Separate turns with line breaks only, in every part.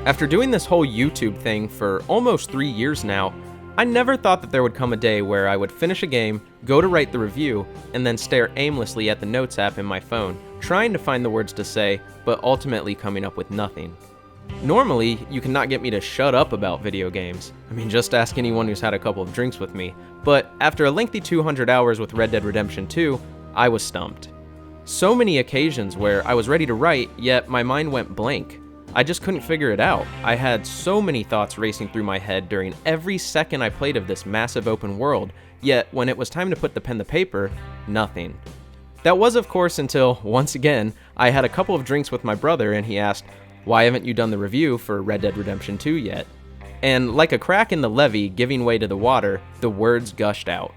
After doing this whole YouTube thing for almost 3 years now, I never thought that there would come a day where I would finish a game, go to write the review, and then stare aimlessly at the Notes app in my phone, trying to find the words to say, but ultimately coming up with nothing. Normally, you cannot get me to shut up about video games. I mean, just ask anyone who's had a couple of drinks with me. But after a lengthy 200 hours with Red Dead Redemption 2, I was stumped. So many occasions where I was ready to write, yet my mind went blank. I just couldn't figure it out. I had so many thoughts racing through my head during every second I played of this massive open world, yet when it was time to put the pen to paper, nothing. That was, of course, until, once again, I had a couple of drinks with my brother and he asked, "Why haven't you done the review for Red Dead Redemption 2 yet?" And like a crack in the levee giving way to the water, the words gushed out.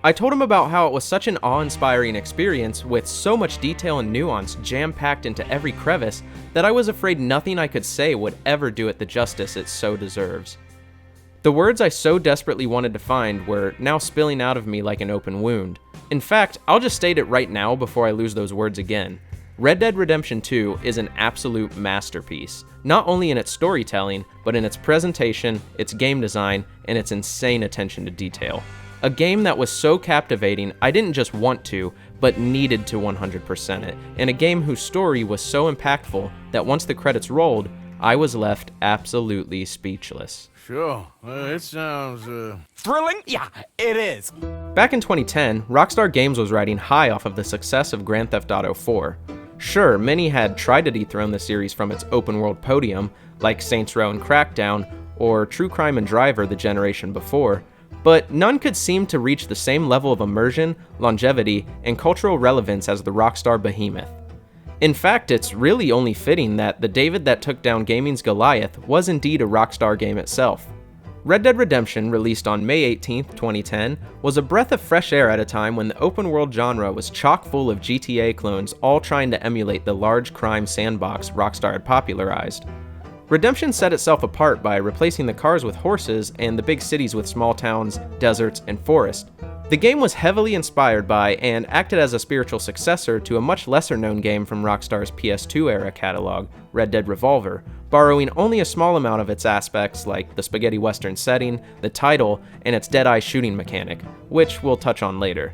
I told him about how it was such an awe-inspiring experience with so much detail and nuance jam-packed into every crevice that I was afraid nothing I could say would ever do it the justice it so deserves. The words I so desperately wanted to find were now spilling out of me like an open wound. In fact, I'll just state it right now before I lose those words again. Red Dead Redemption 2 is an absolute masterpiece, not only in its storytelling, but in its presentation, its game design, and its insane attention to detail. A game that was so captivating, I didn't just want to, but needed to 100% it, and a game whose story was so impactful that once the credits rolled, I was left absolutely speechless.
Sure, it sounds,
Thrilling? Yeah, it is.
Back in 2010, Rockstar Games was riding high off of the success of Grand Theft Auto 4. Sure, many had tried to dethrone the series from its open-world podium, like Saints Row and Crackdown, or True Crime and Driver the generation before, but none could seem to reach the same level of immersion, longevity, and cultural relevance as the Rockstar behemoth. In fact, it's really only fitting that the David that took down gaming's Goliath was indeed a Rockstar game itself. Red Dead Redemption, released on May 18, 2010, was a breath of fresh air at a time when the open-world genre was chock full of GTA clones all trying to emulate the large crime sandbox Rockstar had popularized. Redemption set itself apart by replacing the cars with horses and the big cities with small towns, deserts, and forests. The game was heavily inspired by and acted as a spiritual successor to a much lesser-known game from Rockstar's PS2-era catalog, Red Dead Revolver, borrowing only a small amount of its aspects like the spaghetti western setting, the title, and its dead-eye shooting mechanic, which we'll touch on later.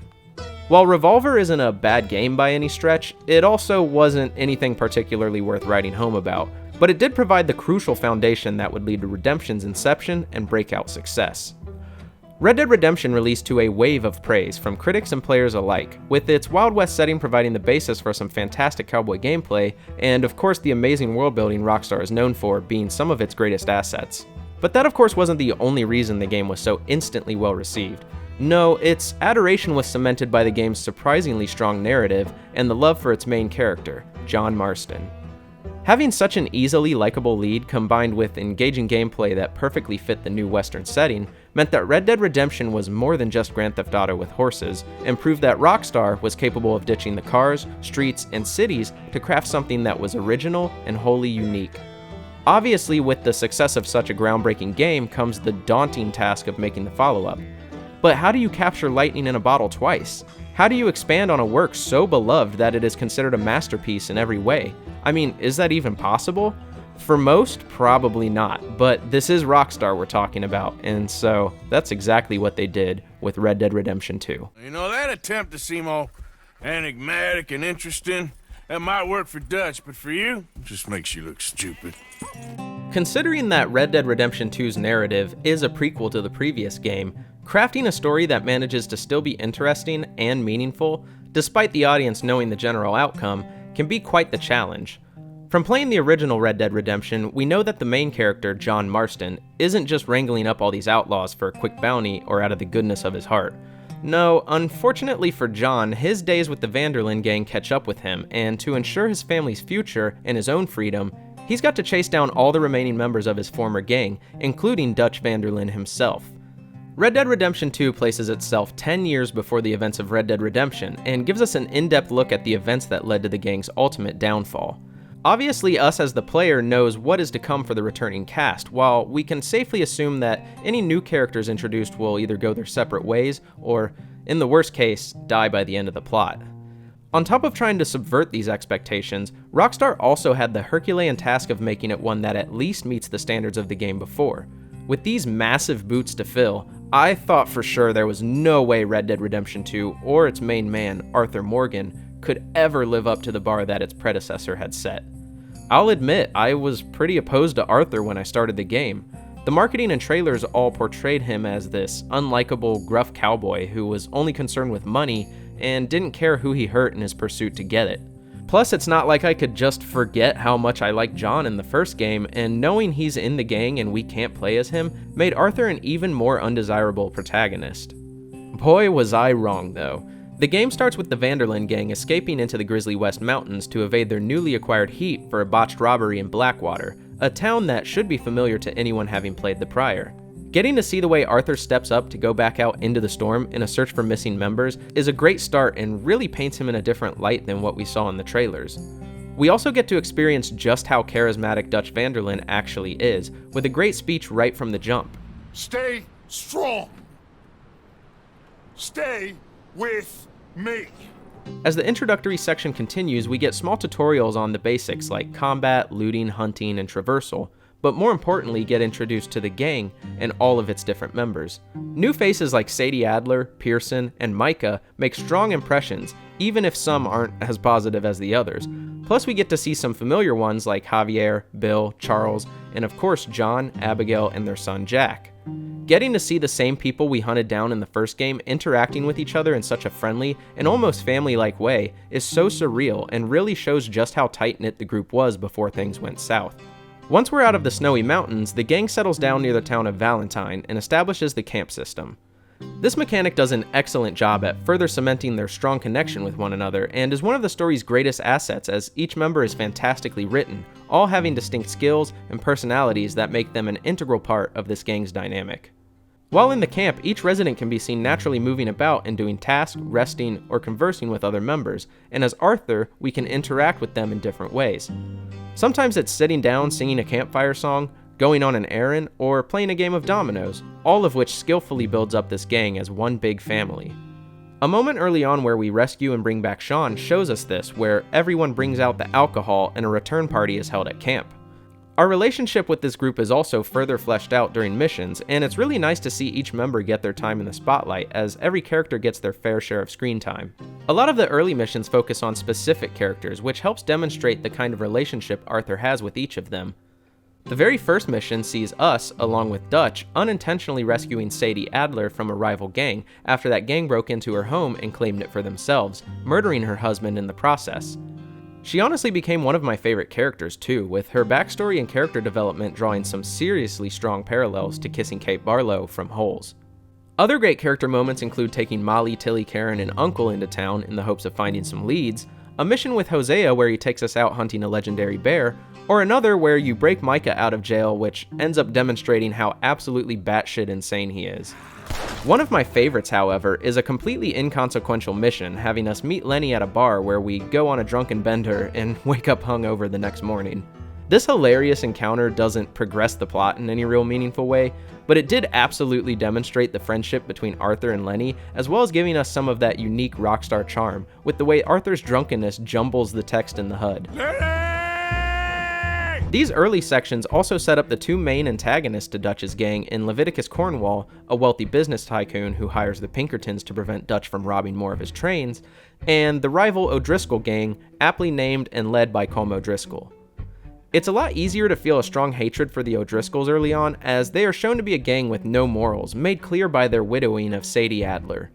While Revolver isn't a bad game by any stretch, it also wasn't anything particularly worth writing home about, but it did provide the crucial foundation that would lead to Redemption's inception and breakout success. Red Dead Redemption released to a wave of praise from critics and players alike, with its Wild West setting providing the basis for some fantastic cowboy gameplay, and of course the amazing world building Rockstar is known for being some of its greatest assets. But that of course wasn't the only reason the game was so instantly well received. No, its adoration was cemented by the game's surprisingly strong narrative and the love for its main character, John Marston. Having such an easily likable lead combined with engaging gameplay that perfectly fit the new Western setting meant that Red Dead Redemption was more than just Grand Theft Auto with horses, and proved that Rockstar was capable of ditching the cars, streets, and cities to craft something that was original and wholly unique. Obviously, with the success of such a groundbreaking game comes the daunting task of making the follow-up. But how do you capture lightning in a bottle twice? How do you expand on a work so beloved that it is considered a masterpiece in every way? I mean, is that even possible? For most, probably not, but this is Rockstar we're talking about, and so that's exactly what they did with Red Dead Redemption 2.
You know, that attempt to seem all enigmatic and interesting, that might work for Dutch, but for you, it just makes you look stupid.
Considering that Red Dead Redemption 2's narrative is a prequel to the previous game, crafting a story that manages to still be interesting and meaningful, despite the audience knowing the general outcome, can be quite the challenge. From playing the original Red Dead Redemption, we know that the main character, John Marston, isn't just wrangling up all these outlaws for a quick bounty or out of the goodness of his heart. No, unfortunately for John, his days with the Vanderlyn gang catch up with him, and to ensure his family's future and his own freedom, he's got to chase down all the remaining members of his former gang, including Dutch Vanderlyn himself. Red Dead Redemption 2 places itself 10 years before the events of Red Dead Redemption, and gives us an in-depth look at the events that led to the gang's ultimate downfall. Obviously, us as the player knows what is to come for the returning cast, while we can safely assume that any new characters introduced will either go their separate ways, or, in the worst case, die by the end of the plot. On top of trying to subvert these expectations, Rockstar also had the Herculean task of making it one that at least meets the standards of the game before. With these massive boots to fill, I thought for sure there was no way Red Dead Redemption 2 or its main man, Arthur Morgan, could ever live up to the bar that its predecessor had set. I'll admit, I was pretty opposed to Arthur when I started the game. The marketing and trailers all portrayed him as this unlikable, gruff cowboy who was only concerned with money and didn't care who he hurt in his pursuit to get it. Plus, it's not like I could just forget how much I liked John in the first game, and knowing he's in the gang and we can't play as him made Arthur an even more undesirable protagonist. Boy, was I wrong though. The game starts with the Vanderlyn gang escaping into the Grizzly West Mountains to evade their newly acquired heat for a botched robbery in Blackwater, a town that should be familiar to anyone having played the prior. Getting to see the way Arthur steps up to go back out into the storm in a search for missing members is a great start and really paints him in a different light than what we saw in the trailers. We also get to experience just how charismatic Dutch Vanderlyn actually is, with a great speech right from the jump.
Stay strong. Stay with me.
As the introductory section continues, we get small tutorials on the basics like combat, looting, hunting, and traversal, but more importantly get introduced to the gang and all of its different members. New faces like Sadie Adler, Pearson, and Micah make strong impressions, even if some aren't as positive as the others. Plus we get to see some familiar ones like Javier, Bill, Charles, and of course John, Abigail, and their son Jack. Getting to see the same people we hunted down in the first game interacting with each other in such a friendly and almost family-like way is so surreal and really shows just how tight-knit the group was before things went south. Once we're out of the snowy mountains, the gang settles down near the town of Valentine and establishes the camp system. This mechanic does an excellent job at further cementing their strong connection with one another and is one of the story's greatest assets as each member is fantastically written, all having distinct skills and personalities that make them an integral part of this gang's dynamic. While in the camp, each resident can be seen naturally moving about and doing tasks, resting, or conversing with other members, and as Arthur, we can interact with them in different ways. Sometimes it's sitting down singing a campfire song, going on an errand, or playing a game of dominoes, all of which skillfully builds up this gang as one big family. A moment early on where we rescue and bring back Sean shows us this, where everyone brings out the alcohol and a return party is held at camp. Our relationship with this group is also further fleshed out during missions, and it's really nice to see each member get their time in the spotlight, as every character gets their fair share of screen time. A lot of the early missions focus on specific characters, which helps demonstrate the kind of relationship Arthur has with each of them. The very first mission sees us, along with Dutch, unintentionally rescuing Sadie Adler from a rival gang after that gang broke into her home and claimed it for themselves, murdering her husband in the process. She honestly became one of my favorite characters too, with her backstory and character development drawing some seriously strong parallels to Kissing Kate Barlow from Holes. Other great character moments include taking Molly, Tilly, Karen, and Uncle into town in the hopes of finding some leads, a mission with Hosea where he takes us out hunting a legendary bear, or another where you break Micah out of jail, which ends up demonstrating how absolutely batshit insane he is. One of my favorites, however, is a completely inconsequential mission having us meet Lenny at a bar where we go on a drunken bender and wake up hungover the next morning. This hilarious encounter doesn't progress the plot in any real meaningful way, but it did absolutely demonstrate the friendship between Arthur and Lenny, as well as giving us some of that unique Rockstar charm, with the way Arthur's drunkenness jumbles the text in the HUD. These early sections also set up the two main antagonists to Dutch's gang in Leviticus Cornwall, a wealthy business tycoon who hires the Pinkertons to prevent Dutch from robbing more of his trains, and the rival O'Driscoll gang, aptly named and led by Colm O'Driscoll. It's a lot easier to feel a strong hatred for the O'Driscolls early on, as they are shown to be a gang with no morals, made clear by their widowing of Sadie Adler.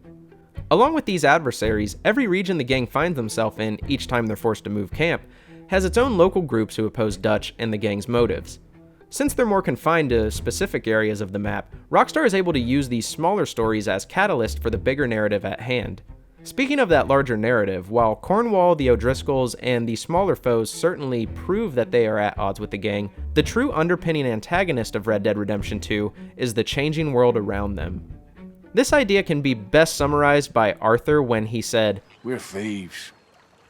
Along with these adversaries, every region the gang finds themselves in each time they're forced to move camp has its own local groups who oppose Dutch and the gang's motives. Since they're more confined to specific areas of the map, Rockstar is able to use these smaller stories as catalyst for the bigger narrative at hand. Speaking of that larger narrative, while Cornwall, the O'Driscolls, and the smaller foes certainly prove that they are at odds with the gang, the true underpinning antagonist of Red Dead Redemption 2 is the changing world around them. This idea can be best summarized by Arthur when he said,
We're thieves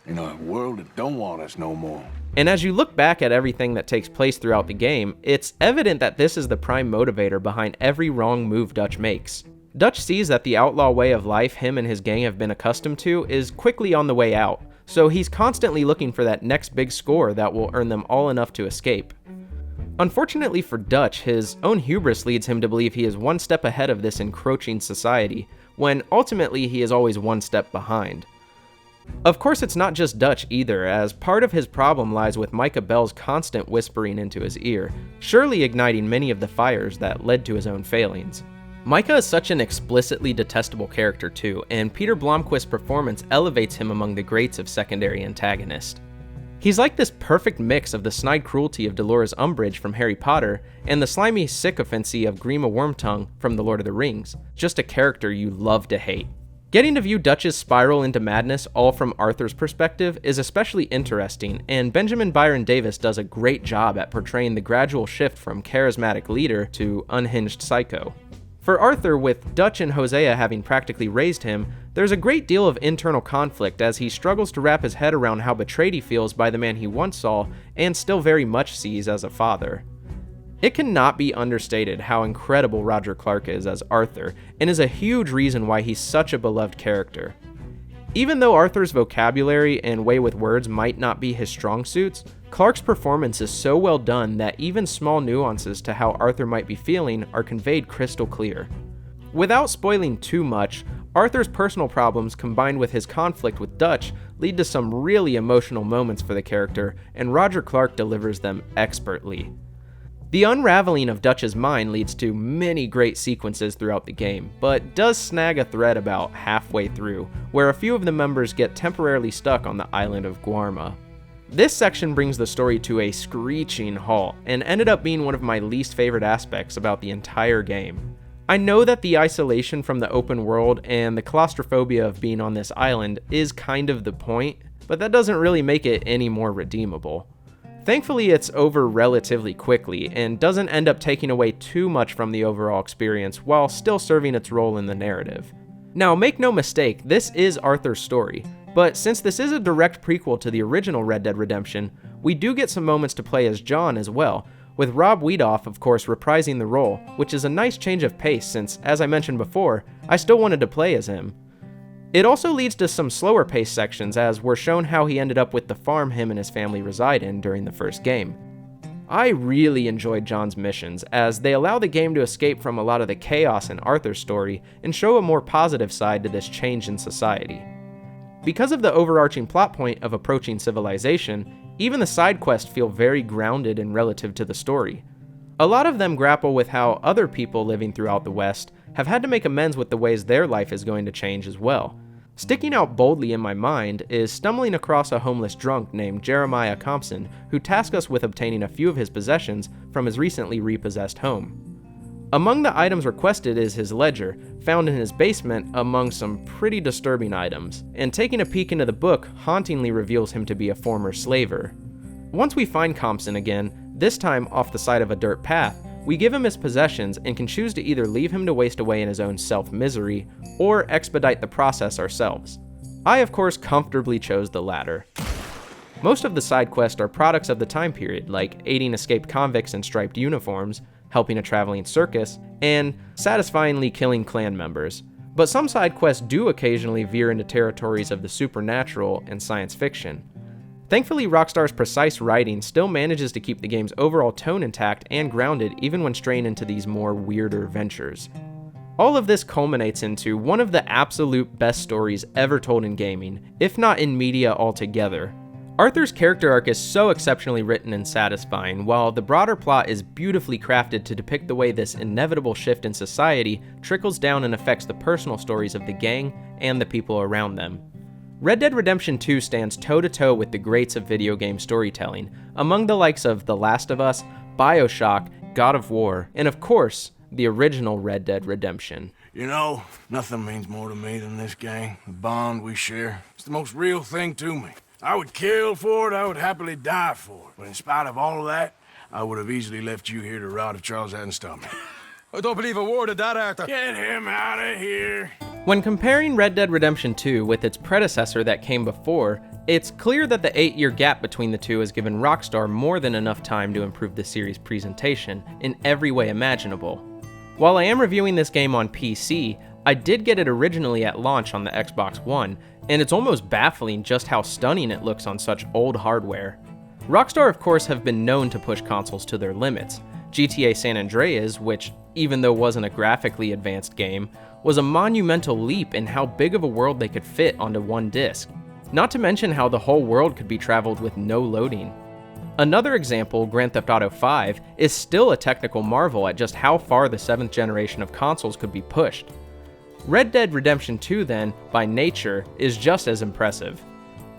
in a world that don't want us no more.
And as you look back at everything that takes place throughout the game, it's evident that this is the prime motivator behind every wrong move Dutch makes. Dutch sees that the outlaw way of life him and his gang have been accustomed to is quickly on the way out, so he's constantly looking for that next big score that will earn them all enough to escape. Unfortunately for Dutch, his own hubris leads him to believe he is one step ahead of this encroaching society, when ultimately he is always one step behind. Of course, it's not just Dutch either, as part of his problem lies with Micah Bell's constant whispering into his ear, surely igniting many of the fires that led to his own failings. Micah is such an explicitly detestable character too, and Peter Blomquist's performance elevates him among the greats of secondary antagonists. He's like this perfect mix of the snide cruelty of Dolores Umbridge from Harry Potter and the slimy sycophancy of Grima Wormtongue from The Lord of the Rings, just a character you love to hate. Getting to view Dutch's spiral into madness all from Arthur's perspective is especially interesting, and Benjamin Byron Davis does a great job at portraying the gradual shift from charismatic leader to unhinged psycho. For Arthur, with Dutch and Hosea having practically raised him, there's a great deal of internal conflict as he struggles to wrap his head around how betrayed he feels by the man he once saw and still very much sees as a father. It cannot be understated how incredible Roger Clark is as Arthur, and is a huge reason why he's such a beloved character. Even though Arthur's vocabulary and way with words might not be his strong suits, Clark's performance is so well done that even small nuances to how Arthur might be feeling are conveyed crystal clear. Without spoiling too much, Arthur's personal problems combined with his conflict with Dutch lead to some really emotional moments for the character, and Roger Clark delivers them expertly. The unraveling of Dutch's mind leads to many great sequences throughout the game, but does snag a thread about halfway through, where a few of the members get temporarily stuck on the island of Guarma. This section brings the story to a screeching halt, and ended up being one of my least favorite aspects about the entire game. I know that the isolation from the open world and the claustrophobia of being on this island is kind of the point, but that doesn't really make it any more redeemable. Thankfully, it's over relatively quickly, and doesn't end up taking away too much from the overall experience while still serving its role in the narrative. Now, make no mistake, this is Arthur's story, but since this is a direct prequel to the original Red Dead Redemption, we do get some moments to play as John as well, with Rob Wiedoff, of course, reprising the role, which is a nice change of pace since, as I mentioned before, I still wanted to play as him. It also leads to some slower paced sections, as we're shown how he ended up with the farm him and his family reside in during the first game. I really enjoyed John's missions, as they allow the game to escape from a lot of the chaos in Arthur's story and show a more positive side to this change in society. Because of the overarching plot point of approaching civilization, even the side quests feel very grounded and relative to the story. A lot of them grapple with how other people living throughout the West have had to make amends with the ways their life is going to change as well. Sticking out boldly in my mind is stumbling across a homeless drunk named Jeremiah Compson, who tasks us with obtaining a few of his possessions from his recently repossessed home. Among the items requested is his ledger, found in his basement among some pretty disturbing items, and taking a peek into the book hauntingly reveals him to be a former slaver. Once we find Compson again, this time off the side of a dirt path, we give him his possessions and can choose to either leave him to waste away in his own self-misery, or expedite the process ourselves. I, of course, comfortably chose the latter. Most of the side quests are products of the time period, like aiding escaped convicts in striped uniforms, helping a traveling circus, and satisfyingly killing clan members. But some side quests do occasionally veer into territories of the supernatural and science fiction. Thankfully, Rockstar's precise writing still manages to keep the game's overall tone intact and grounded even when straying into these more weirder ventures. All of this culminates into one of the absolute best stories ever told in gaming, if not in media altogether. Arthur's character arc is so exceptionally written and satisfying, while the broader plot is beautifully crafted to depict the way this inevitable shift in society trickles down and affects the personal stories of the gang and the people around them. Red Dead Redemption 2 stands toe-to-toe with the greats of video game storytelling, among the likes of The Last of Us, BioShock, God of War, and of course, the original Red Dead Redemption.
You know, nothing means more to me than this gang, the bond we share. It's the most real thing to me. I would kill for it, I would happily die for it. But in spite of all of that, I would have easily left you here to rot if Charles hadn't stopped me.
I don't believe a word of that, Arthur.
Get him out of here.
When comparing Red Dead Redemption 2 with its predecessor that came before, it's clear that the 8-year gap between the two has given Rockstar more than enough time to improve the series' presentation in every way imaginable. While I am reviewing this game on PC, I did get it originally at launch on the Xbox One, and it's almost baffling just how stunning it looks on such old hardware. Rockstar, of course, have been known to push consoles to their limits. GTA San Andreas, which, even though wasn't a graphically advanced game, was a monumental leap in how big of a world they could fit onto one disc. Not to mention how the whole world could be traveled with no loading. Another example, Grand Theft Auto 5, is still a technical marvel at just how far the 7th generation of consoles could be pushed. Red Dead Redemption 2, then, by nature, is just as impressive.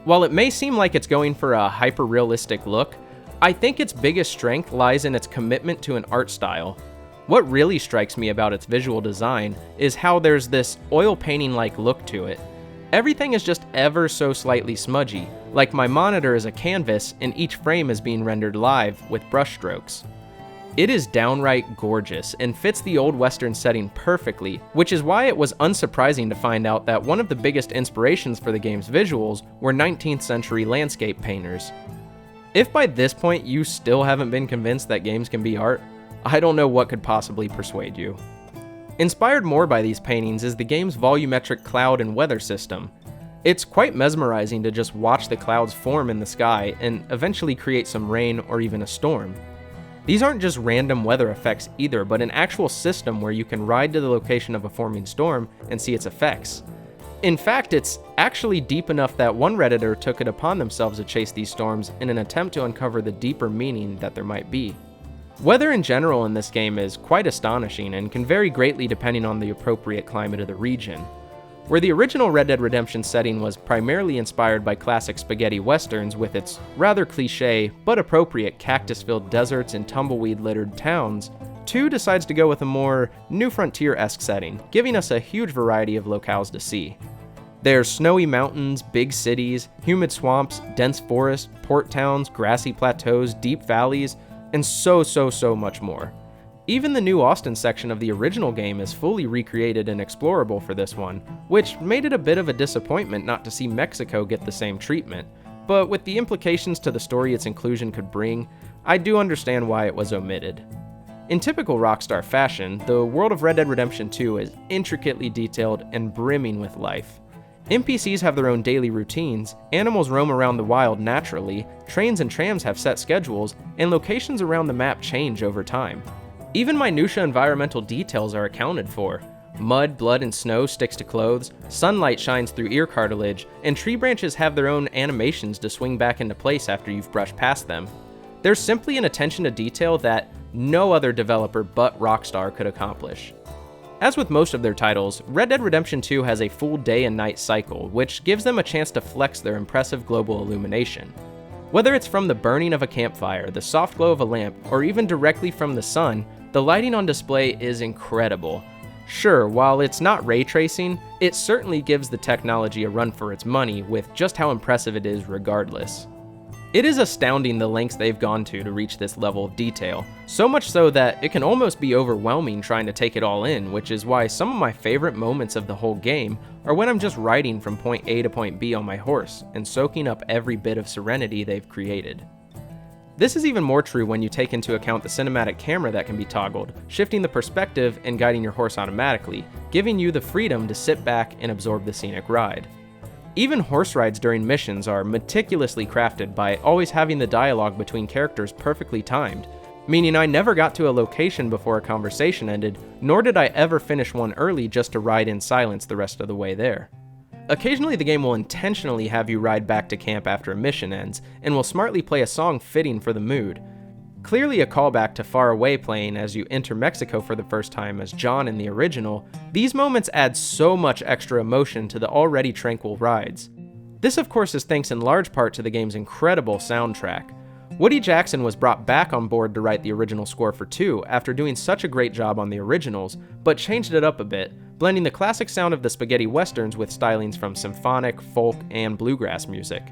While it may seem like it's going for a hyper-realistic look, I think its biggest strength lies in its commitment to an art style. What really strikes me about its visual design is how there's this oil painting-like look to it. Everything is just ever so slightly smudgy, like my monitor is a canvas and each frame is being rendered live with brushstrokes. It is downright gorgeous and fits the old western setting perfectly, which is why it was unsurprising to find out that one of the biggest inspirations for the game's visuals were 19th century landscape painters. If by this point you still haven't been convinced that games can be art, I don't know what could possibly persuade you. Inspired more by these paintings is the game's volumetric cloud and weather system. It's quite mesmerizing to just watch the clouds form in the sky and eventually create some rain or even a storm. These aren't just random weather effects either, but an actual system where you can ride to the location of a forming storm and see its effects. In fact, it's actually deep enough that one Redditor took it upon themselves to chase these storms in an attempt to uncover the deeper meaning that there might be. Weather in general in this game is quite astonishing and can vary greatly depending on the appropriate climate of the region. Where the original Red Dead Redemption setting was primarily inspired by classic spaghetti westerns with its rather cliche but appropriate cactus-filled deserts and tumbleweed-littered towns, 2 decides to go with a more New Frontier-esque setting, giving us a huge variety of locales to see. There's snowy mountains, big cities, humid swamps, dense forests, port towns, grassy plateaus, deep valleys, and so much more. Even the new Austin section of the original game is fully recreated and explorable for this one, which made it a bit of a disappointment not to see Mexico get the same treatment, but with the implications to the story its inclusion could bring, I do understand why it was omitted. In typical Rockstar fashion, the world of Red Dead Redemption 2 is intricately detailed and brimming with life. NPCs have their own daily routines, animals roam around the wild naturally, trains and trams have set schedules, and locations around the map change over time. Even minutiae environmental details are accounted for. Mud, blood, and snow sticks to clothes, sunlight shines through ear cartilage, and tree branches have their own animations to swing back into place after you've brushed past them. There's simply an attention to detail that no other developer but Rockstar could accomplish. As with most of their titles, Red Dead Redemption 2 has a full day and night cycle, which gives them a chance to flex their impressive global illumination. Whether it's from the burning of a campfire, the soft glow of a lamp, or even directly from the sun, the lighting on display is incredible. Sure, while it's not ray tracing, it certainly gives the technology a run for its money with just how impressive it is regardless. It is astounding the lengths they've gone to reach this level of detail, so much so that it can almost be overwhelming trying to take it all in, which is why some of my favorite moments of the whole game are when I'm just riding from point A to point B on my horse and soaking up every bit of serenity they've created. This is even more true when you take into account the cinematic camera that can be toggled, shifting the perspective and guiding your horse automatically, giving you the freedom to sit back and absorb the scenic ride. Even horse rides during missions are meticulously crafted by always having the dialogue between characters perfectly timed, meaning I never got to a location before a conversation ended, nor did I ever finish one early just to ride in silence the rest of the way there. Occasionally the game will intentionally have you ride back to camp after a mission ends, and will smartly play a song fitting for the mood. Clearly a callback to Far Away playing as you enter Mexico for the first time as John in the original, these moments add so much extra emotion to the already tranquil rides. This of course is thanks in large part to the game's incredible soundtrack. Woody Jackson was brought back on board to write the original score for 2 after doing such a great job on the originals, but changed it up a bit, blending the classic sound of the spaghetti westerns with stylings from symphonic, folk, and bluegrass music.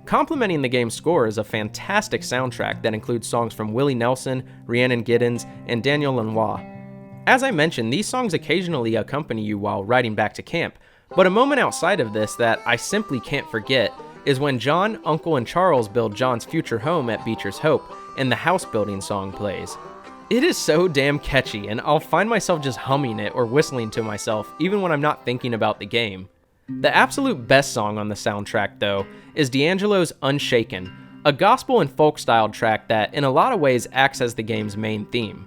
Complementing the game's score is a fantastic soundtrack that includes songs from Willie Nelson, Rhiannon Giddens, and Daniel Lanois. As I mentioned, these songs occasionally accompany you while riding back to camp, but a moment outside of this that I simply can't forget is when John, Uncle, and Charles build John's future home at Beecher's Hope, and the house building song plays. It is so damn catchy, and I'll find myself just humming it or whistling to myself even when I'm not thinking about the game. The absolute best song on the soundtrack, though, is D'Angelo's Unshaken, a gospel and folk-styled track that, in a lot of ways, acts as the game's main theme.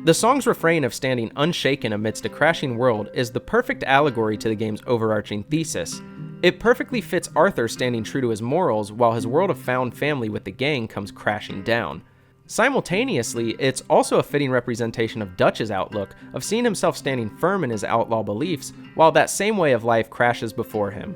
The song's refrain of standing unshaken amidst a crashing world is the perfect allegory to the game's overarching thesis. It perfectly fits Arthur standing true to his morals while his world of found family with the gang comes crashing down. Simultaneously, it's also a fitting representation of Dutch's outlook of seeing himself standing firm in his outlaw beliefs while that same way of life crashes before him.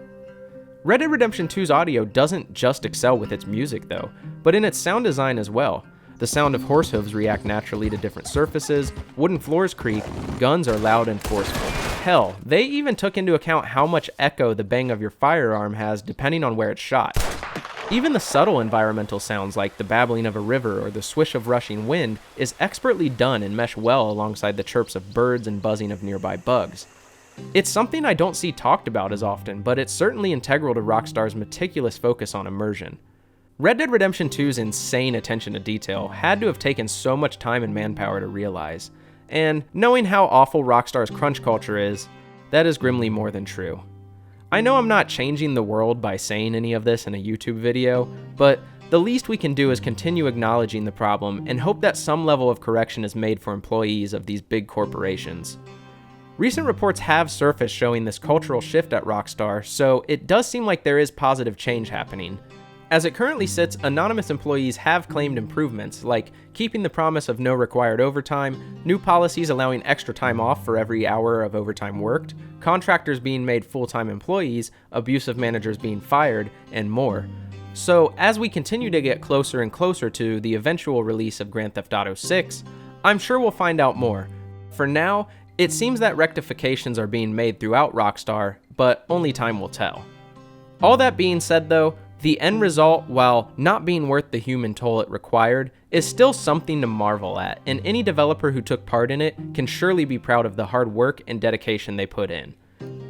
Red Dead Redemption 2's audio doesn't just excel with its music though, but in its sound design as well. The sound of horse hooves react naturally to different surfaces, wooden floors creak, guns are loud and forceful. Hell, they even took into account how much echo the bang of your firearm has depending on where it's shot. Even the subtle environmental sounds like the babbling of a river or the swish of rushing wind is expertly done and mesh well alongside the chirps of birds and buzzing of nearby bugs. It's something I don't see talked about as often, but it's certainly integral to Rockstar's meticulous focus on immersion. Red Dead Redemption 2's insane attention to detail had to have taken so much time and manpower to realize, and knowing how awful Rockstar's crunch culture is, that is grimly more than true. I know I'm not changing the world by saying any of this in a YouTube video, but the least we can do is continue acknowledging the problem and hope that some level of correction is made for employees of these big corporations. Recent reports have surfaced showing this cultural shift at Rockstar, so it does seem like there is positive change happening. As it currently sits, anonymous employees have claimed improvements, like keeping the promise of no required overtime, new policies allowing extra time off for every hour of overtime worked, contractors being made full-time employees, abusive managers being fired, and more. So, as we continue to get closer and closer to the eventual release of Grand Theft Auto 6, I'm sure we'll find out more. For now, it seems that rectifications are being made throughout Rockstar, but only time will tell. All that being said though, the end result, while not being worth the human toll it required, is still something to marvel at, and any developer who took part in it can surely be proud of the hard work and dedication they put in.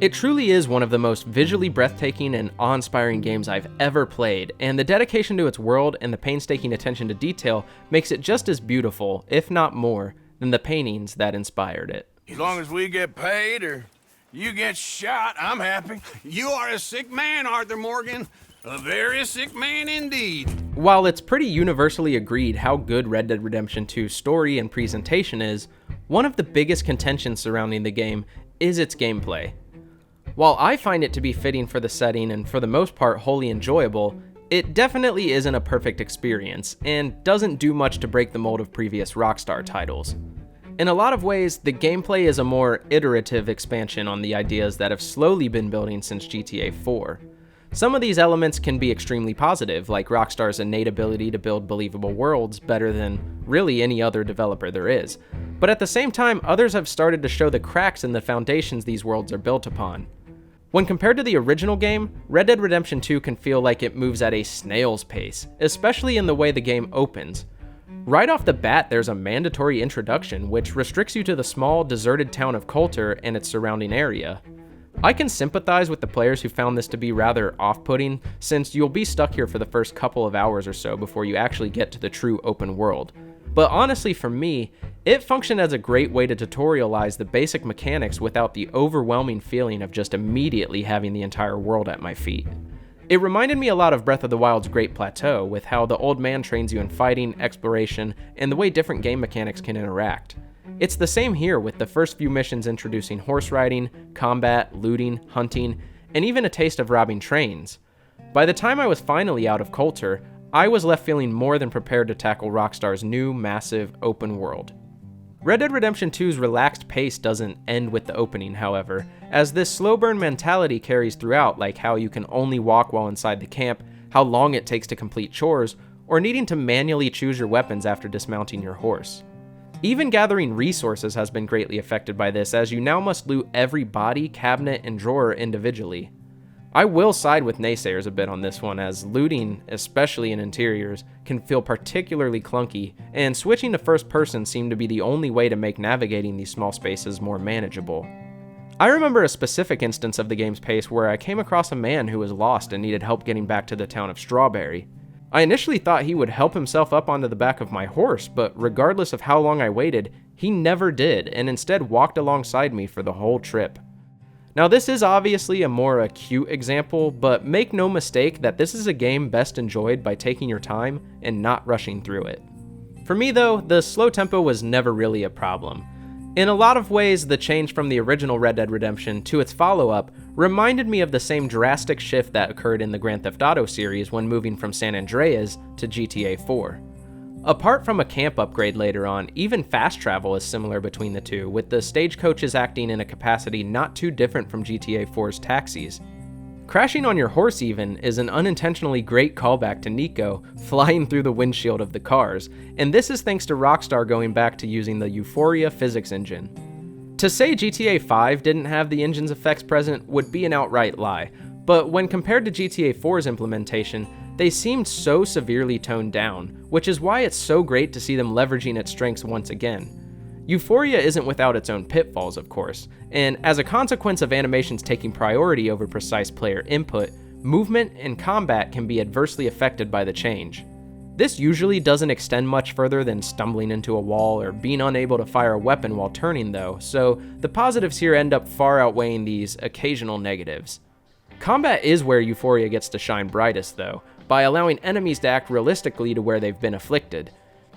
It truly is one of the most visually breathtaking and awe-inspiring games I've ever played, and the dedication to its world and the painstaking attention to detail makes it just as beautiful, if not more, than the paintings that inspired it.
As long as we get paid or you get shot, I'm happy.
You are a sick man, Arthur Morgan. A very sick man indeed.
While it's pretty universally agreed how good Red Dead Redemption 2's story and presentation is, one of the biggest contentions surrounding the game is its gameplay. While I find it to be fitting for the setting and for the most part wholly enjoyable, it definitely isn't a perfect experience and doesn't do much to break the mold of previous Rockstar titles. In a lot of ways, the gameplay is a more iterative expansion on the ideas that have slowly been building since GTA 4. Some of these elements can be extremely positive, like Rockstar's innate ability to build believable worlds better than really any other developer there is. But at the same time, others have started to show the cracks in the foundations these worlds are built upon. When compared to the original game, Red Dead Redemption 2 can feel like it moves at a snail's pace, especially in the way the game opens. Right off the bat, there's a mandatory introduction, which restricts you to the small, deserted town of Coulter and its surrounding area. I can sympathize with the players who found this to be rather off-putting, since you'll be stuck here for the first couple of hours or so before you actually get to the true open world. But honestly for me, it functioned as a great way to tutorialize the basic mechanics without the overwhelming feeling of just immediately having the entire world at my feet. It reminded me a lot of Breath of the Wild's Great Plateau, with how the old man trains you in fighting, exploration, and the way different game mechanics can interact. It's the same here, with the first few missions introducing horse riding, combat, looting, hunting, and even a taste of robbing trains. By the time I was finally out of Coulter, I was left feeling more than prepared to tackle Rockstar's new, massive, open world. Red Dead Redemption 2's relaxed pace doesn't end with the opening, however, as this slow burn mentality carries throughout, like how you can only walk while inside the camp, how long it takes to complete chores, or needing to manually choose your weapons after dismounting your horse. Even gathering resources has been greatly affected by this, as you now must loot every body, cabinet, and drawer individually. I will side with naysayers a bit on this one, as looting, especially in interiors, can feel particularly clunky, and switching to first person seemed to be the only way to make navigating these small spaces more manageable. I remember a specific instance of the game's pace where I came across a man who was lost and needed help getting back to the town of Strawberry. I initially thought he would help himself up onto the back of my horse, but regardless of how long I waited, he never did, and instead walked alongside me for the whole trip. Now this is obviously a more acute example, but make no mistake that this is a game best enjoyed by taking your time and not rushing through it. For me though, the slow tempo was never really a problem. In a lot of ways, the change from the original Red Dead Redemption to its follow-up reminded me of the same drastic shift that occurred in the Grand Theft Auto series when moving from San Andreas to GTA 4. Apart from a camp upgrade later on, even fast travel is similar between the two, with the stagecoaches acting in a capacity not too different from GTA 4's taxis. Crashing on your horse even is an unintentionally great callback to Nico flying through the windshield of the cars, and this is thanks to Rockstar going back to using the Euphoria physics engine. To say GTA 5 didn't have the engine's effects present would be an outright lie, but when compared to GTA 4's implementation, they seemed so severely toned down, which is why it's so great to see them leveraging its strengths once again. Euphoria isn't without its own pitfalls, of course, and as a consequence of animations taking priority over precise player input, movement and combat can be adversely affected by the change. This usually doesn't extend much further than stumbling into a wall or being unable to fire a weapon while turning though, so the positives here end up far outweighing these occasional negatives. Combat is where Euphoria gets to shine brightest though, by allowing enemies to act realistically to where they've been afflicted.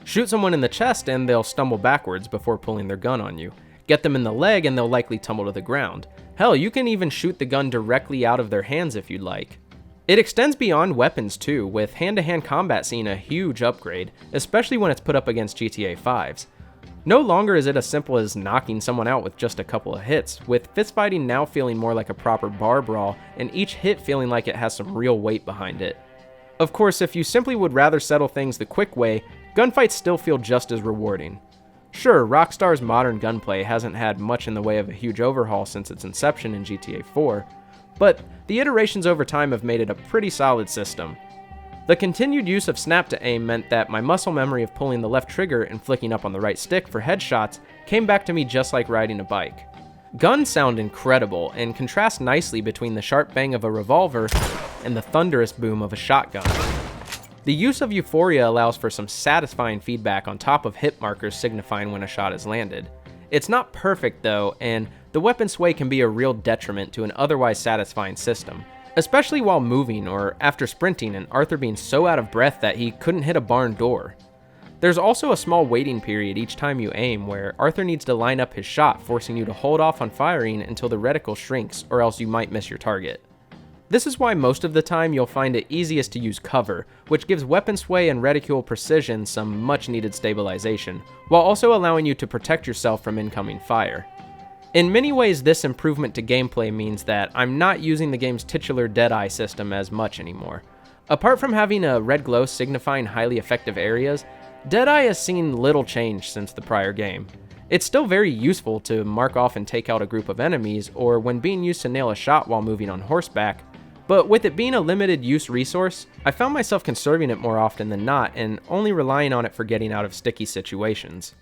Shoot someone in the chest and they'll stumble backwards before pulling their gun on you. Get them in the leg and they'll likely tumble to the ground. Hell, you can even shoot the gun directly out of their hands if you'd like. It extends beyond weapons too, with hand-to-hand combat seeing a huge upgrade, especially when it's put up against GTA 5's. No longer is it as simple as knocking someone out with just a couple of hits, with fistfighting now feeling more like a proper bar brawl, and each hit feeling like it has some real weight behind it. Of course, if you simply would rather settle things the quick way, gunfights still feel just as rewarding. Sure, Rockstar's modern gunplay hasn't had much in the way of a huge overhaul since its inception in GTA 4, but the iterations over time have made it a pretty solid system. The continued use of snap to aim meant that my muscle memory of pulling the left trigger and flicking up on the right stick for headshots came back to me just like riding a bike. Guns sound incredible and contrast nicely between the sharp bang of a revolver and the thunderous boom of a shotgun. The use of Euphoria allows for some satisfying feedback on top of hit markers signifying when a shot is landed. It's not perfect though, and the weapon sway can be a real detriment to an otherwise satisfying system, especially while moving or after sprinting and Arthur being so out of breath that he couldn't hit a barn door. There's also a small waiting period each time you aim where Arthur needs to line up his shot, forcing you to hold off on firing until the reticle shrinks or else you might miss your target. This is why most of the time you'll find it easiest to use cover, which gives weapon sway and reticule precision some much needed stabilization, while also allowing you to protect yourself from incoming fire. In many ways, this improvement to gameplay means that I'm not using the game's titular Deadeye system as much anymore. Apart from having a red glow signifying highly effective areas, Deadeye has seen little change since the prior game. It's still very useful to mark off and take out a group of enemies, or when being used to nail a shot while moving on horseback, but with it being a limited use resource, I found myself conserving it more often than not and only relying on it for getting out of sticky situations.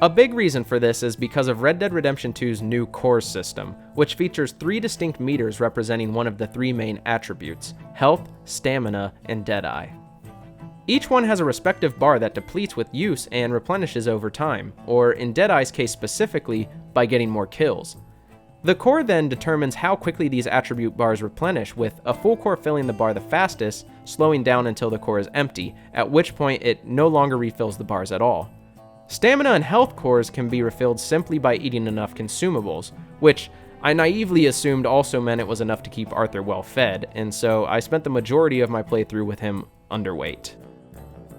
A big reason for this is because of Red Dead Redemption 2's new cores system, which features 3 distinct meters representing one of the 3 main attributes: health, stamina, and Deadeye. Each one has a respective bar that depletes with use and replenishes over time, or in Deadeye's case specifically, by getting more kills. The core then determines how quickly these attribute bars replenish, with a full core filling the bar the fastest, slowing down until the core is empty, at which point it no longer refills the bars at all. Stamina and health cores can be refilled simply by eating enough consumables, which I naively assumed also meant it was enough to keep Arthur well fed, and so I spent the majority of my playthrough with him underweight.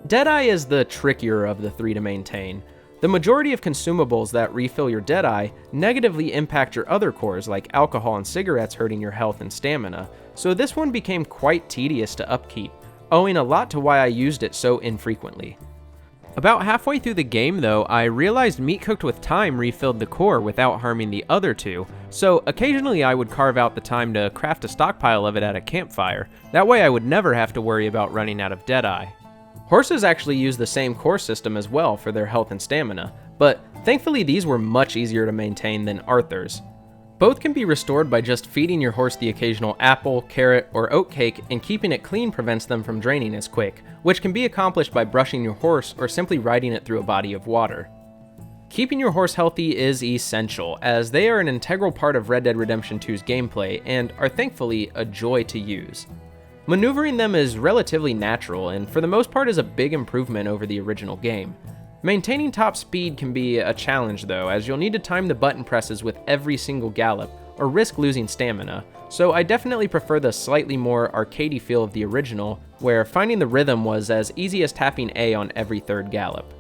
Deadeye is the trickier of the 3 to maintain. The majority of consumables that refill your Deadeye negatively impact your other cores like alcohol and cigarettes, hurting your health and stamina, so this one became quite tedious to upkeep, owing a lot to why I used it so infrequently. About halfway through the game though, I realized meat cooked with thyme refilled the core without harming the other 2, so occasionally I would carve out the time to craft a stockpile of it at a campfire. That way I would never have to worry about running out of Deadeye. Horses actually use the same core system as well for their health and stamina, but thankfully these were much easier to maintain than Arthur's. Both can be restored by just feeding your horse the occasional apple, carrot, or oatcake, and keeping it clean prevents them from draining as quick, which can be accomplished by brushing your horse or simply riding it through a body of water. Keeping your horse healthy is essential, as they are an integral part of Red Dead Redemption 2's gameplay and are thankfully a joy to use. Maneuvering them is relatively natural and for the most part is a big improvement over the original game. Maintaining top speed can be a challenge though, as you'll need to time the button presses with every single gallop or risk losing stamina, so I definitely prefer the slightly more arcadey feel of the original, where finding the rhythm was as easy as tapping A on every third gallop.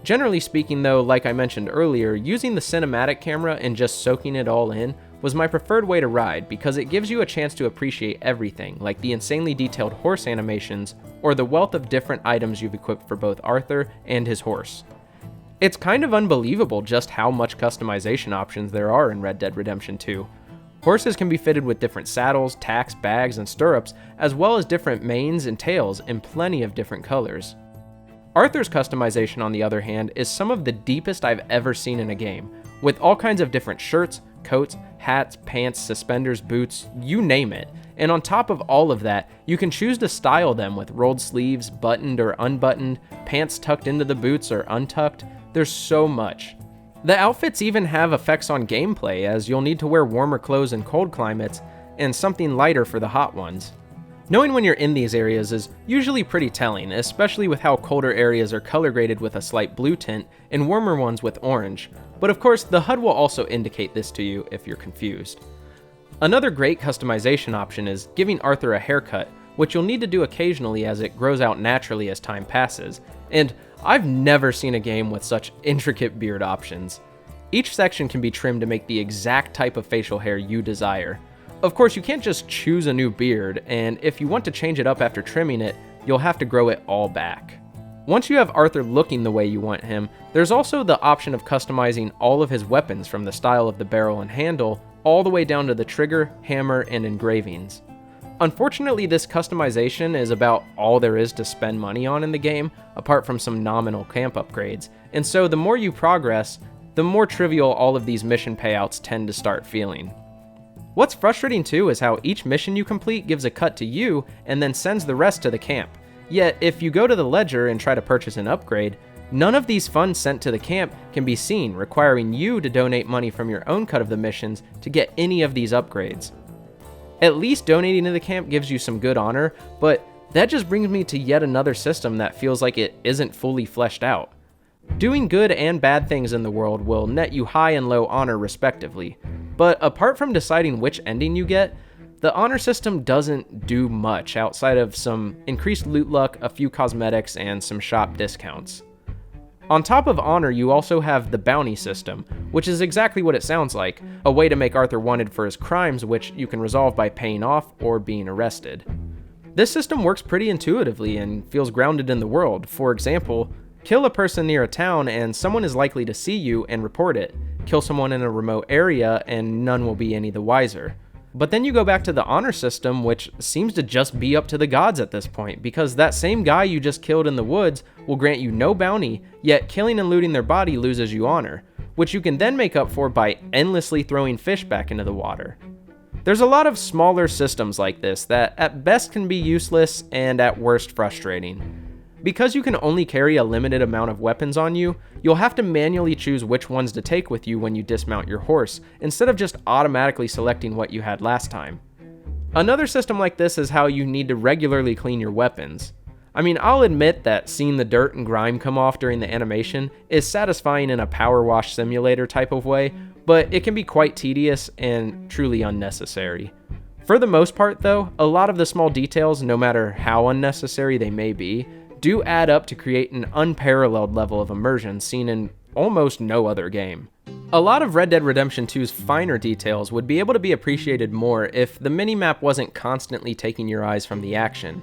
Generally speaking though, like I mentioned earlier, using the cinematic camera and just soaking it all in was my preferred way to ride because it gives you a chance to appreciate everything, like the insanely detailed horse animations or the wealth of different items you've equipped for both Arthur and his horse. It's kind of unbelievable just how much customization options there are in Red Dead Redemption 2. Horses can be fitted with different saddles, tacks, bags, and stirrups, as well as different manes and tails in plenty of different colors. Arthur's customization, on the other hand, is some of the deepest I've ever seen in a game, with all kinds of different shirts, coats, hats, pants, suspenders, boots, you name it. And on top of all of that, you can choose to style them with rolled sleeves, buttoned or unbuttoned, pants tucked into the boots or untucked. There's so much. The outfits even have effects on gameplay, as you'll need to wear warmer clothes in cold climates and something lighter for the hot ones. Knowing when you're in these areas is usually pretty telling, especially with how colder areas are color graded with a slight blue tint and warmer ones with orange, but of course the HUD will also indicate this to you if you're confused. Another great customization option is giving Arthur a haircut, which you'll need to do occasionally as it grows out naturally as time passes, and I've never seen a game with such intricate beard options. Each section can be trimmed to make the exact type of facial hair you desire. Of course, you can't just choose a new beard, and if you want to change it up after trimming it, you'll have to grow it all back. Once you have Arthur looking the way you want him, there's also the option of customizing all of his weapons from the style of the barrel and handle, all the way down to the trigger, hammer, and engravings. Unfortunately, this customization is about all there is to spend money on in the game, apart from some nominal camp upgrades, and so the more you progress, the more trivial all of these mission payouts tend to start feeling. What's frustrating too is how each mission you complete gives a cut to you and then sends the rest to the camp. Yet, if you go to the ledger and try to purchase an upgrade, none of these funds sent to the camp can be seen, requiring you to donate money from your own cut of the missions to get any of these upgrades. At least donating to the camp gives you some good honor, but that just brings me to yet another system that feels like it isn't fully fleshed out. Doing good and bad things in the world will net you high and low honor respectively, but apart from deciding which ending you get, the honor system doesn't do much outside of some increased loot luck, a few cosmetics, and some shop discounts. On top of honor, you also have the bounty system, which is exactly what it sounds like, a way to make Arthur wanted for his crimes, which you can resolve by paying off or being arrested. This system works pretty intuitively and feels grounded in the world. For example, kill a person near a town and someone is likely to see you and report it. Kill someone in a remote area and none will be any the wiser. But then you go back to the honor system, which seems to just be up to the gods at this point, because that same guy you just killed in the woods will grant you no bounty, yet killing and looting their body loses you honor, which you can then make up for by endlessly throwing fish back into the water. There's a lot of smaller systems like this that at best can be useless and at worst frustrating. Because you can only carry a limited amount of weapons on you, you'll have to manually choose which ones to take with you when you dismount your horse, instead of just automatically selecting what you had last time. Another system like this is how you need to regularly clean your weapons. I mean, I'll admit that seeing the dirt and grime come off during the animation is satisfying in a power wash simulator type of way, but it can be quite tedious and truly unnecessary. For the most part though, a lot of the small details, no matter how unnecessary they may be, do add up to create an unparalleled level of immersion seen in almost no other game. A lot of Red Dead Redemption 2's finer details would be able to be appreciated more if the minimap wasn't constantly taking your eyes from the action.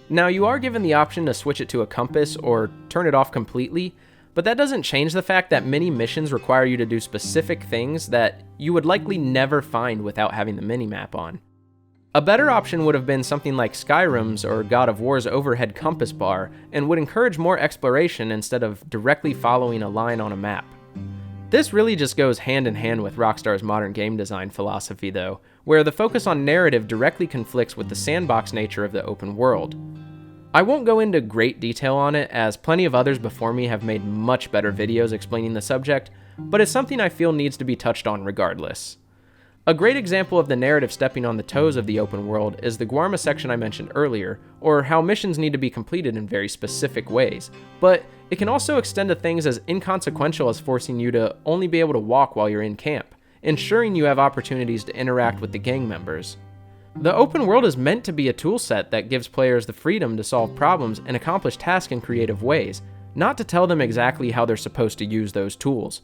Now, you are given the option to switch it to a compass or turn it off completely, but that doesn't change the fact that many missions require you to do specific things that you would likely never find without having the minimap on. A better option would have been something like Skyrim's or God of War's overhead compass bar, and would encourage more exploration instead of directly following a line on a map. This really just goes hand in hand with Rockstar's modern game design philosophy though, where the focus on narrative directly conflicts with the sandbox nature of the open world. I won't go into great detail on it, as plenty of others before me have made much better videos explaining the subject, but it's something I feel needs to be touched on regardless. A great example of the narrative stepping on the toes of the open world is the Guarma section I mentioned earlier, or how missions need to be completed in very specific ways, but it can also extend to things as inconsequential as forcing you to only be able to walk while you're in camp, ensuring you have opportunities to interact with the gang members. The open world is meant to be a toolset that gives players the freedom to solve problems and accomplish tasks in creative ways, not to tell them exactly how they're supposed to use those tools.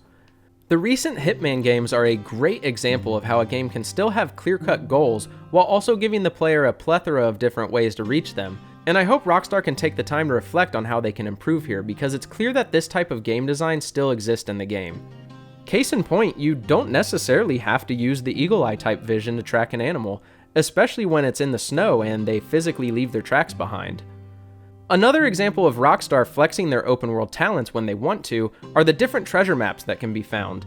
The recent Hitman games are a great example of how a game can still have clear-cut goals while also giving the player a plethora of different ways to reach them, and I hope Rockstar can take the time to reflect on how they can improve here, because it's clear that this type of game design still exists in the game. Case in point, you don't necessarily have to use the eagle eye type vision to track an animal, especially when it's in the snow and they physically leave their tracks behind. Another example of Rockstar flexing their open world talents when they want to are the different treasure maps that can be found.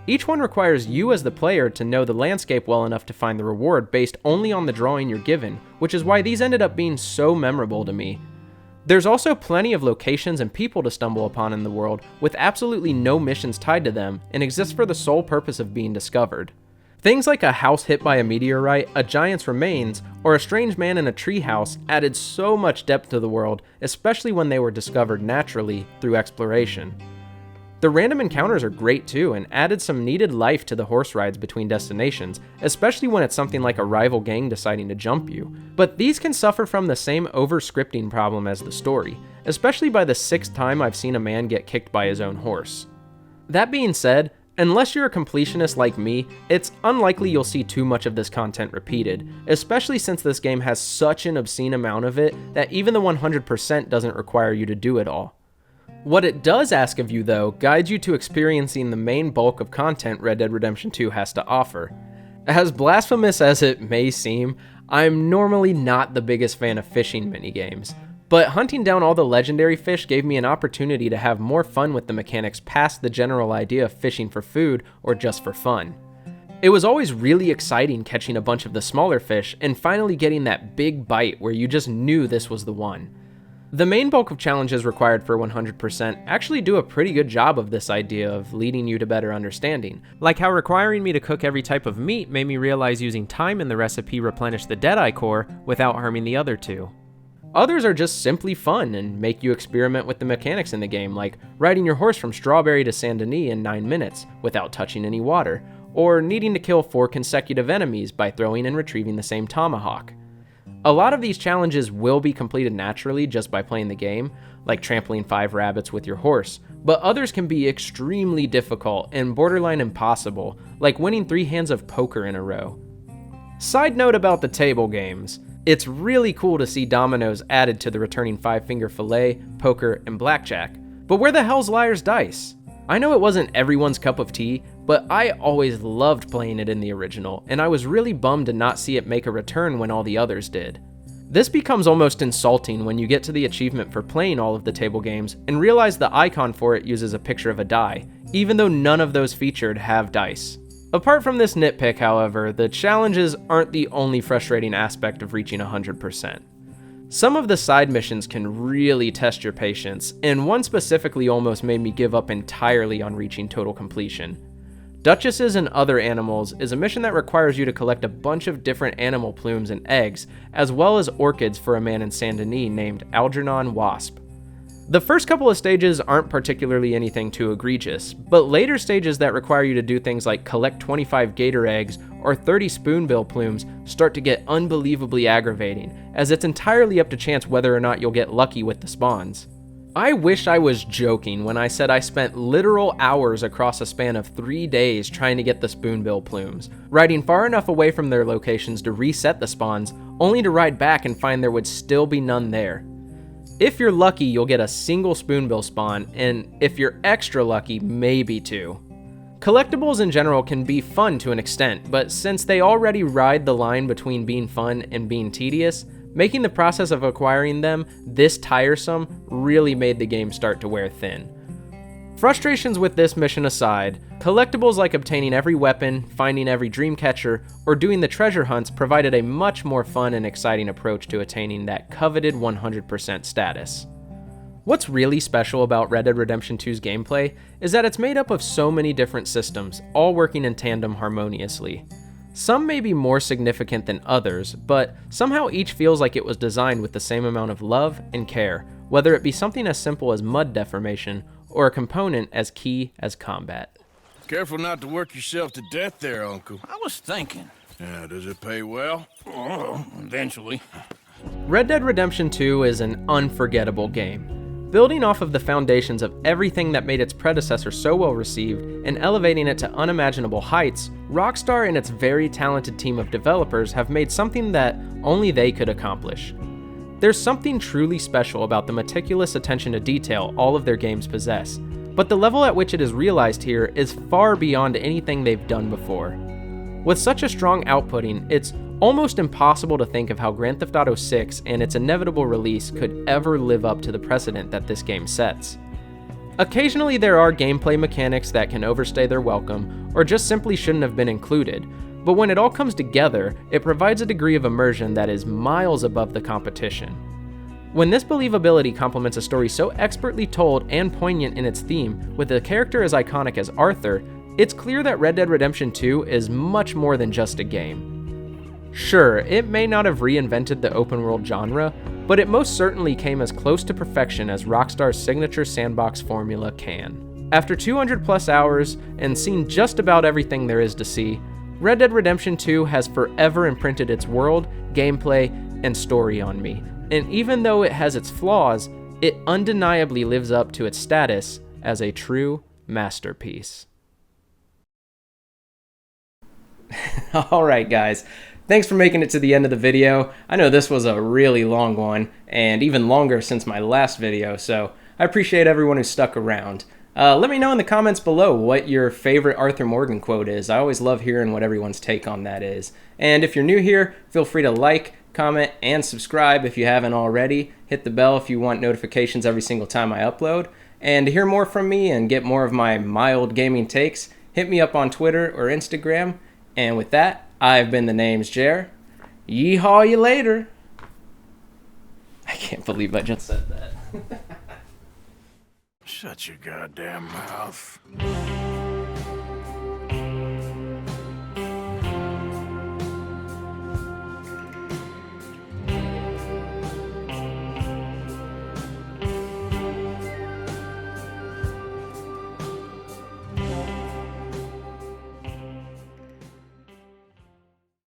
Each one requires you as the player to know the landscape well enough to find the reward based only on the drawing you're given, which is why these ended up being so memorable to me. There's also plenty of locations and people to stumble upon in the world with absolutely no missions tied to them and exist for the sole purpose of being discovered. Things like a house hit by a meteorite, a giant's remains, or a strange man in a treehouse added so much depth to the world, especially when they were discovered naturally through exploration. The random encounters are great too, and added some needed life to the horse rides between destinations, especially when it's something like a rival gang deciding to jump you. But these can suffer from the same over-scripting problem as the story, especially by the 6th time I've seen a man get kicked by his own horse. That being said, unless you're a completionist like me, it's unlikely you'll see too much of this content repeated, especially since this game has such an obscene amount of it that even the 100% doesn't require you to do it all. What it does ask of you though guides you to experiencing the main bulk of content Red Dead Redemption 2 has to offer. As blasphemous as it may seem, I'm normally not the biggest fan of fishing minigames, but hunting down all the legendary fish gave me an opportunity to have more fun with the mechanics past the general idea of fishing for food or just for fun. It was always really exciting catching a bunch of the smaller fish and finally getting that big bite where you just knew this was the one. The main bulk of challenges required for 100% actually do a pretty good job of this idea of leading you to better understanding, like how requiring me to cook every type of meat made me realize using time in the recipe replenished the Deadeye core without harming the other two. Others are just simply fun and make you experiment with the mechanics in the game, like riding your horse from Strawberry to Saint Denis in 9 minutes without touching any water, or needing to kill 4 consecutive enemies by throwing and retrieving the same tomahawk. A lot of these challenges will be completed naturally just by playing the game, like trampling 5 rabbits with your horse, but others can be extremely difficult and borderline impossible, like winning 3 hands of poker in a row. Side note about the table games. It's really cool to see dominoes added to the returning 5-finger fillet, poker, and blackjack, but where the hell's Liar's Dice? I know it wasn't everyone's cup of tea, but I always loved playing it in the original, and I was really bummed to not see it make a return when all the others did. This becomes almost insulting when you get to the achievement for playing all of the table games and realize the icon for it uses a picture of a die, even though none of those featured have dice. Apart from this nitpick, however, the challenges aren't the only frustrating aspect of reaching 100%. Some of the side missions can really test your patience, and one specifically almost made me give up entirely on reaching total completion. Duchesses and Other Animals is a mission that requires you to collect a bunch of different animal plumes and eggs, as well as orchids for a man in Saint Denis named Algernon Wasp. The first couple of stages aren't particularly anything too egregious, but later stages that require you to do things like collect 25 gator eggs or 30 spoonbill plumes start to get unbelievably aggravating, as it's entirely up to chance whether or not you'll get lucky with the spawns. I wish I was joking when I said I spent literal hours across a span of 3 days trying to get the spoonbill plumes, riding far enough away from their locations to reset the spawns, only to ride back and find there would still be none there. If you're lucky, you'll get a single spoonbill spawn, and if you're extra lucky, maybe 2. Collectibles in general can be fun to an extent, but since they already ride the line between being fun and being tedious, making the process of acquiring them this tiresome really made the game start to wear thin. Frustrations with this mission aside, collectibles like obtaining every weapon, finding every dream catcher, or doing the treasure hunts provided a much more fun and exciting approach to attaining that coveted 100% status. What's really special about Red Dead Redemption 2's gameplay is that it's made up of so many different systems, all working in tandem harmoniously. Some may be more significant than others, but somehow each feels like it was designed with the same amount of love and care, whether it be something as simple as mud deformation or a component as key as combat.
Careful not to work yourself to death there, Uncle.
I was thinking.
Yeah, does it pay well?
Oh, eventually.
Red Dead Redemption 2 is an unforgettable game. Building off of the foundations of everything that made its predecessor so well received and elevating it to unimaginable heights, Rockstar and its very talented team of developers have made something that only they could accomplish. There's something truly special about the meticulous attention to detail all of their games possess, but the level at which it is realized here is far beyond anything they've done before. With such a strong outputting, it's almost impossible to think of how Grand Theft Auto 6 and its inevitable release could ever live up to the precedent that this game sets. Occasionally there are gameplay mechanics that can overstay their welcome, or just simply shouldn't have been included, but when it all comes together, it provides a degree of immersion that is miles above the competition. When this believability complements a story so expertly told and poignant in its theme, with a character as iconic as Arthur, it's clear that Red Dead Redemption 2 is much more than just a game. Sure, it may not have reinvented the open world genre, but it most certainly came as close to perfection as Rockstar's signature sandbox formula can. After 200 plus hours and seeing just about everything there is to see, Red Dead Redemption 2 has forever imprinted its world, gameplay, and story on me, and even though it has its flaws, it undeniably lives up to its status as a true masterpiece. Alright guys, thanks for making it to the end of the video. I know this was a really long one, and even longer since my last video, so I appreciate everyone who stuck around. Let me know in the comments below what your favorite Arthur Morgan quote is. I always love hearing what everyone's take on that is. And if you're new here, feel free to like, comment, and subscribe if you haven't already. Hit the bell if you want notifications every single time I upload. And to hear more from me and get more of my mild gaming takes, hit me up on Twitter or Instagram. And with that, I've been TheNamesJER. Yeehaw you later. I can't believe I just said that.
Shut your goddamn mouth.